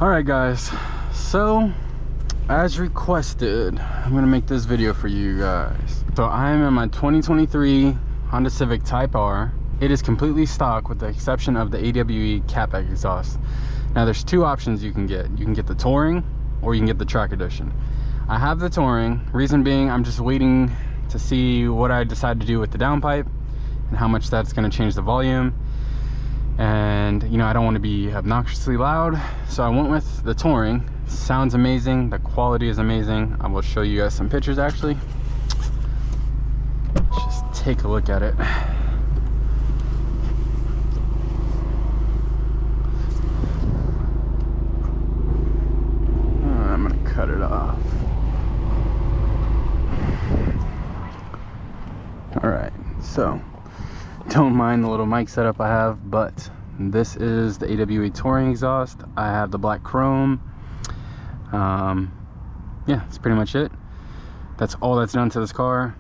Alright guys, so as requested, I'm gonna make this video for you guys. So I am in my 2023 Honda Civic Type R. It is completely stock with the exception of the AWE cap exhaust. Now there's two options you can get. You can get the Touring or you can get the Track Edition. I have the Touring, reason being I'm just waiting to see what I decide to do with the downpipe and how much that's gonna change the volume. And you know, I don't want to be obnoxiously loud, so I went with the Touring. Sounds amazing, the quality is amazing. I will show you guys some pictures actually. Let's just take a look at it. I'm gonna cut it off. All right, so don't mind the little mic setup I have, but this is the AWE Touring exhaust. I have the black chrome. Yeah, that's pretty much it. That's all that's done to this car.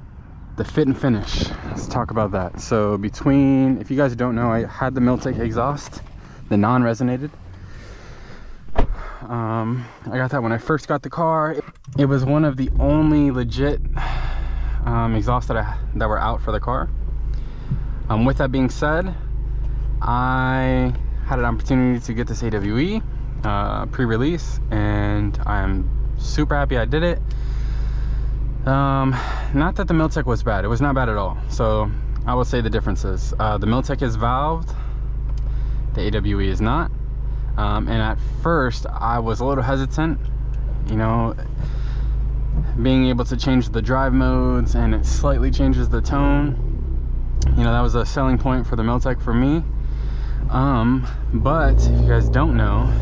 The fit and finish, let's talk about that. So between, if you guys don't know, I had the Milltek Exhaust, the non-resonated. I got that when I first got the car. It was one of the only legit exhausts that were out for the car. With that being said, I had an opportunity to get this AWE pre-release, and I'm super happy I did it. Not that the Milltek was bad, it was not bad at all. So I will say the differences. The Milltek is valved, the AWE is not. And at first I was a little hesitant, you know, being able to change the drive modes and it slightly changes the tone. You know, that was a selling point for the Milltek for me. But if you guys don't know,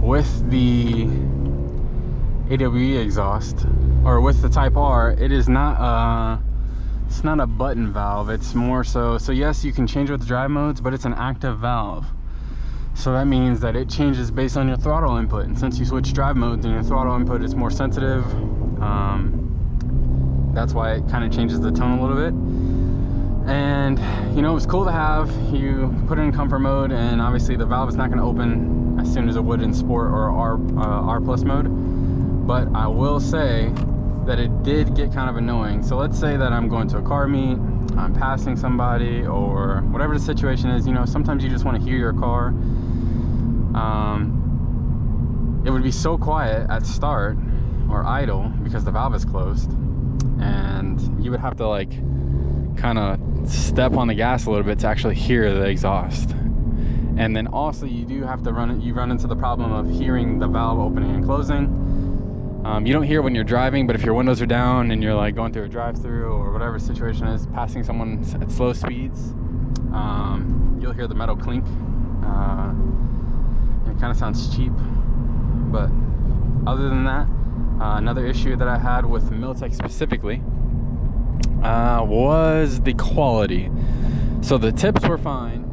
with the AWE exhaust, or with the Type R, it is not it's not a button valve. It's more so yes, you can change with the drive modes, but it's an active valve. So that means that it changes based on your throttle input, and since you switch drive modes and your throttle input is more sensitive, that's why it kind of changes the tone a little bit. And you know, it was cool to have. You put it in comfort mode, and obviously the valve is not going to open as soon as it would in sport or R plus mode. But I will say that it did get kind of annoying. So let's say that I'm going to a car meet, I'm passing somebody, or whatever the situation is. You know, sometimes you just want to hear your car. It would be so quiet at start or idle because the valve is closed, and you would have to like kind of step on the gas a little bit to actually hear the exhaust. And then also you do have to run into the problem of hearing the valve opening and closing. You don't hear when you're driving, but if your windows are down and you're like going through a drive-through or whatever situation is, passing someone at slow speeds, you'll hear the metal clink. It kind of sounds cheap, but other than that, another issue that I had with Milltek specifically was the quality. So the tips were fine.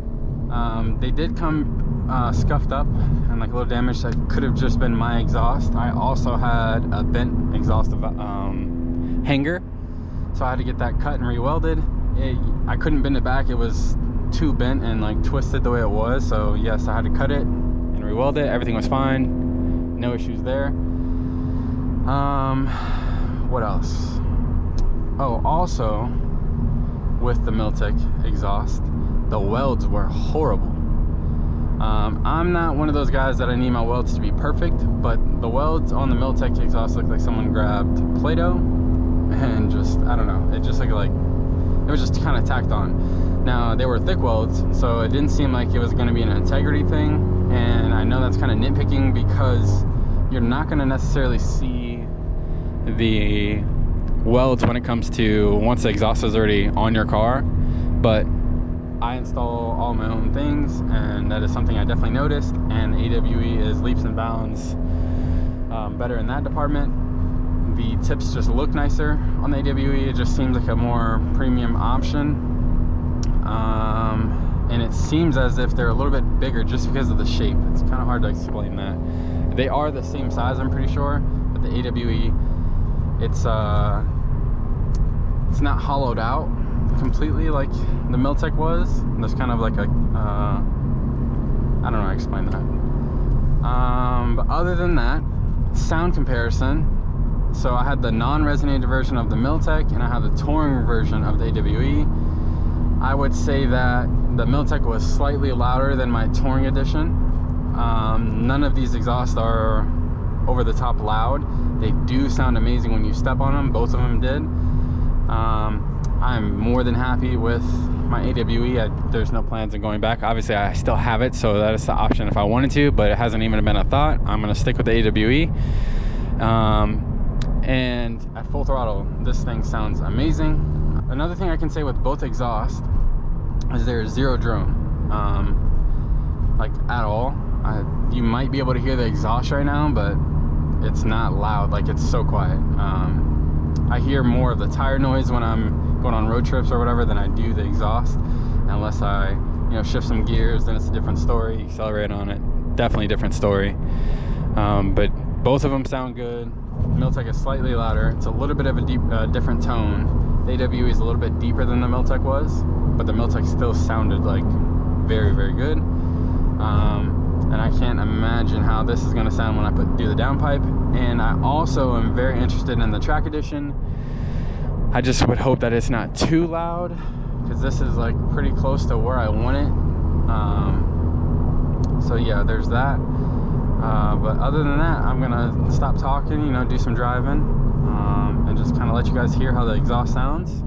They did come scuffed up and like a little damage that could have just been my exhaust. I also had a bent exhaust hanger, so I had to get that cut and re-welded. I couldn't bend it back, it was too bent and like twisted the way it was. So yes, I had to cut it and re-weld it. Everything was fine, no issues there. What else? Oh, also with the Milltek exhaust, the welds were horrible. I'm not one of those guys that I need my welds to be perfect, but the welds on the Milltek exhaust looked like someone grabbed Play-Doh and just, I don't know, it just looked like it was just kind of tacked on. Now they were thick welds, so it didn't seem like it was going to be an integrity thing, and I know that's kind of nitpicking because you're not going to necessarily see the welds when it comes to once the exhaust is already on your car, but I install all my own things, and that is something I definitely noticed, and the AWE is leaps and bounds better in that department. The tips just look nicer on the AWE. It just seems like a more premium option, and it seems as if they're a little bit bigger just because of the shape. It's kind of hard to explain that. They are the same size, I'm pretty sure, but the AWE, it's not hollowed out completely like the Milltek was. There's kind of like a I don't know how to explain that. But other than that, sound comparison. So I had the non-resonated version of the Milltek, and I have the touring version of the AWE. I would say that the Milltek was slightly louder than my touring edition. None of these exhausts are over the top loud. They do sound amazing when you step on them. Both of them did. I'm more than happy with my AWE. There's no plans on going back. Obviously, I still have it, so that is the option if I wanted to, but it hasn't even been a thought. I'm gonna stick with the AWE. And at full throttle, this thing sounds amazing. Another thing I can say with both exhausts is there's zero drone, like at all. You might be able to hear the exhaust right now, but it's not loud. Like, it's so quiet. I hear more of the tire noise when I'm going on road trips or whatever than I do the exhaust. Unless I, you know, shift some gears, then it's a different story. Accelerate on it, definitely different story. But both of them sound good. Milltek is slightly louder. It's a little bit of a different tone. The AWE is a little bit deeper than the Milltek was, but the Milltek still sounded like very, very good. And I can't imagine how this is going to sound when I do the downpipe. And I also am very interested in the track edition. I just would hope that it's not too loud, because this is like pretty close to where I want it. So yeah, there's that. But other than that, I'm gonna stop talking, you know, do some driving, and just kind of let you guys hear how the exhaust sounds.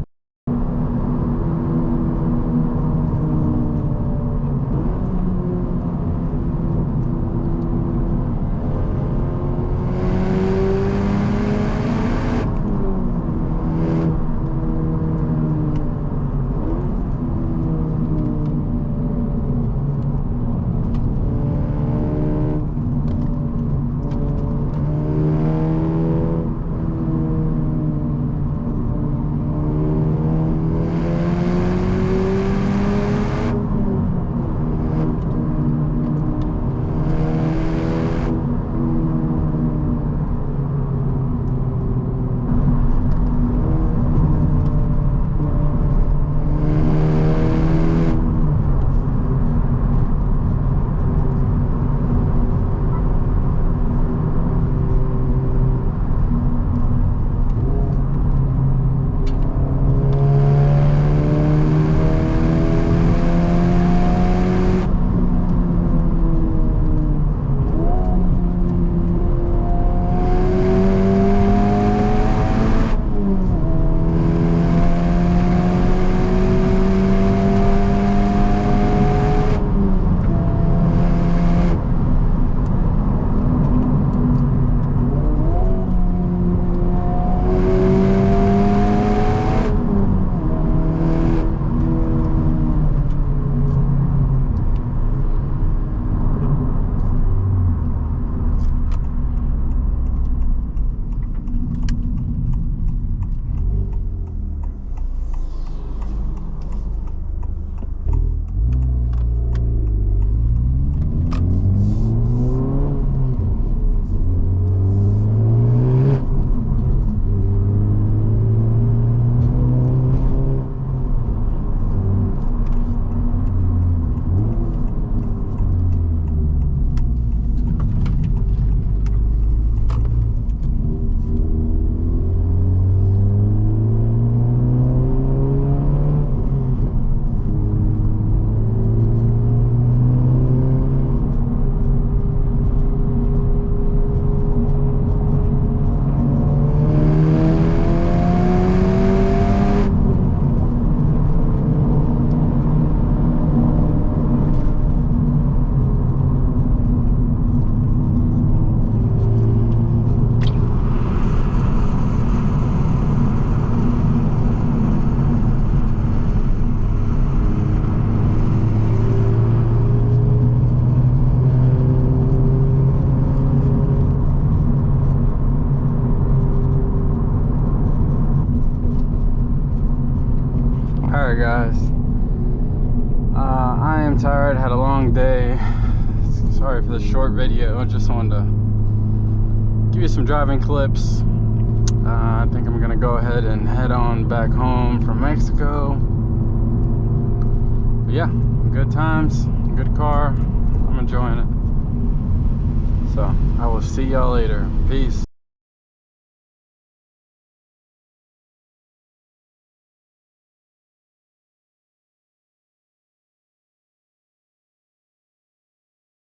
Alright guys, I am tired, had a long day. Sorry for the short video. I just wanted to give you some driving clips. I think I'm gonna go ahead and head on back home from Mexico. But yeah, good times, good car, I'm enjoying it. So I will see y'all later. Peace.